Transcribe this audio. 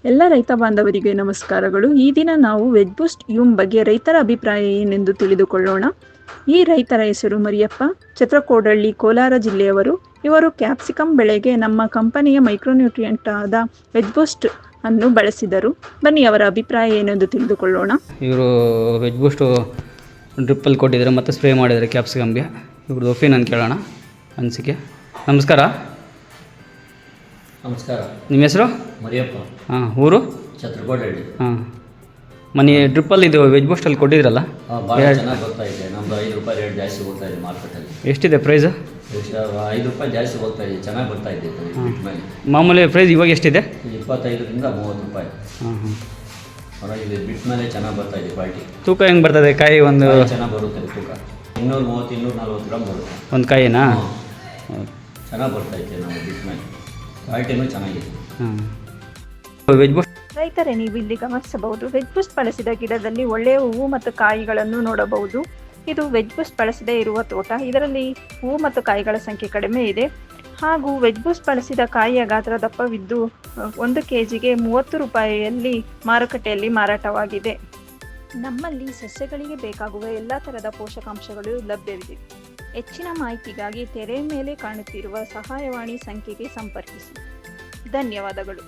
ಎಲ್ಲ ರೈತ ಬಾಂಧವರಿಗೆ ನಮಸ್ಕಾರಗಳು. ಈ ದಿನ ನಾವು ವೆಜ್ ಬೂಸ್ಟ್ ಯೂಮ್ ಬಗ್ಗೆ ರೈತರ ಅಭಿಪ್ರಾಯ ಏನೆಂದು ತಿಳಿದುಕೊಳ್ಳೋಣ. ಈ ರೈತರ ಹೆಸರು ಮರಿಯಪ್ಪ, ಛತ್ರಕೋಡಹಳ್ಳಿ, ಕೋಲಾರ ಜಿಲ್ಲೆಯವರು. ಇವರು ಕ್ಯಾಪ್ಸಿಕಮ್ ಬೆಳೆಗೆ ನಮ್ಮ ಕಂಪನಿಯ ಮೈಕ್ರೋನ್ಯೂಟ್ರಿಯೆಂಟ್ ಆದ ವೆಜ್ ಬೂಸ್ಟ್ ಅನ್ನು ಬಳಸಿದರು. ಬನ್ನಿ ಅವರ ಅಭಿಪ್ರಾಯ ಏನೆಂದು ತಿಳಿದುಕೊಳ್ಳೋಣ. ಇವರು ವೆಜ್ ಬೂಸ್ಟು ಡ್ರಿಪ್ಪಲ್ಲಿ ಕೊಟ್ಟಿದ್ದಾರೆ ಮತ್ತು ಸ್ಪ್ರೇ ಮಾಡಿದ್ದಾರೆ ಕ್ಯಾಪ್ಸಿಕಮ್ಗೆ. ಇವ್ರದ್ದು ಒಪಿನಿಯನ್ ಕೇಳೋಣ, ಅನಿಸಿಕೆ. ನಮಸ್ಕಾರ. ನಮಸ್ಕಾರ. ನಿಮ್ಮ ಹೆಸರು? ಮರಿಯಪ್ಪ. ಹಾಂ. ಊರು? ಛತ್ರಕೋಡಹಳ್ಳಿ. ಹಾಂ. ಮನೆ ಡ್ರಿಪ್ಪಲ್ಲಿ ಇದು ವೆಜ್ ಬೂಸ್ಟಲ್ಲಿ ಕೊಟ್ಟಿದ್ರಲ್ಲ, ಭಾಳ ಚೆನ್ನಾಗಿ ಬರ್ತಾ ಇದೆ. ನಮ್ಮದು 5 ರೂಪಾಯಿ ರೇಟ್ ಜಾಸ್ತಿ ಹೋಗ್ತಾ ಇದೆ ಮಾರ್ಕೆಟಲ್ಲಿ. ಎಷ್ಟಿದೆ ಪ್ರೈಸು? 5 ರೂಪಾಯಿ ಜಾಸ್ತಿ ಹೋಗ್ತಾ ಇದೆ, ಚೆನ್ನಾಗಿ ಬರ್ತಾ ಇದೆ ಬಿಟ್ ಮೇಲೆ. ಮಾಮೂಲಿ ಪ್ರೈಸ್ ಇವಾಗ ಎಷ್ಟಿದೆ? 25ರಿಂದ 30 ರೂಪಾಯಿ. ಹಾಂ ಹಾಂ. ಪರವಾಗಿಲ್ಲ, ಬಿಟ್ ಮೇಲೆ ಚೆನ್ನಾಗಿ ಬರ್ತಾ ಇದೆ ಕ್ವಾಲಿಟಿ. ತೂಕ ಹೆಂಗೆ ಬರ್ತದೆ ಕಾಯಿ? ಒಂದು ಚೆನ್ನಾಗಿ ಬರುತ್ತೆ ತೂಕ. 230, 240 ಗ್ರಾಮ್ ಬರುತ್ತೆ ಒಂದು ಕಾಯಿನಾ? ಚೆನ್ನಾಗಿ ಬರ್ತಾ ಇದೆ. ನಾವು ಬಿಟ್ ಮೇಲೆ ಕ್ವಾಲಿಟಿನೂ ಚೆನ್ನಾಗಿದೆ. ಹಾಂ. ವೆಜ್ ಬೂಸ್ಟ್ ರೈತರೇ, ನೀವು ಇಲ್ಲಿ ಗಮನಿಸಬಹುದು, ವೆಜ್ ಬೂಸ್ಟ್ ಬಳಸಿದ ಗಿಡದಲ್ಲಿ ಒಳ್ಳೆಯ ಹೂವು ಮತ್ತು ಕಾಯಿಗಳನ್ನು ನೋಡಬಹುದು. ಇದು ವೆಜ್ ಬೂಸ್ಟ್ ಬಳಸದೇ ಇರುವ ತೋಟ. ಇದರಲ್ಲಿ ಹೂವು ಮತ್ತು ಕಾಯಿಗಳ ಸಂಖ್ಯೆ ಕಡಿಮೆ ಇದೆ. ಹಾಗೂ ವೆಜ್ ಬೂಸ್ಟ್ ಬಳಸಿದ ಕಾಯಿಯ ಗಾತ್ರ ದಪ್ಪವಿದ್ದು 1 kgಗೆ 30 ರೂಪಾಯಿಯಲ್ಲಿ ಮಾರುಕಟ್ಟೆಯಲ್ಲಿ ಮಾರಾಟವಾಗಿದೆ. ನಮ್ಮಲ್ಲಿ ಸಸ್ಯಗಳಿಗೆ ಬೇಕಾಗುವ ಎಲ್ಲ ಥರದ ಪೋಷಕಾಂಶಗಳು ಲಭ್ಯವಿದೆ. ಹೆಚ್ಚಿನ ಮಾಹಿತಿಗಾಗಿ ತೆರೆ ಮೇಲೆ ಕಾಣುತ್ತಿರುವ ಸಹಾಯವಾಣಿ ಸಂಖ್ಯೆಗೆ ಸಂಪರ್ಕಿಸಿ. ಧನ್ಯವಾದಗಳು.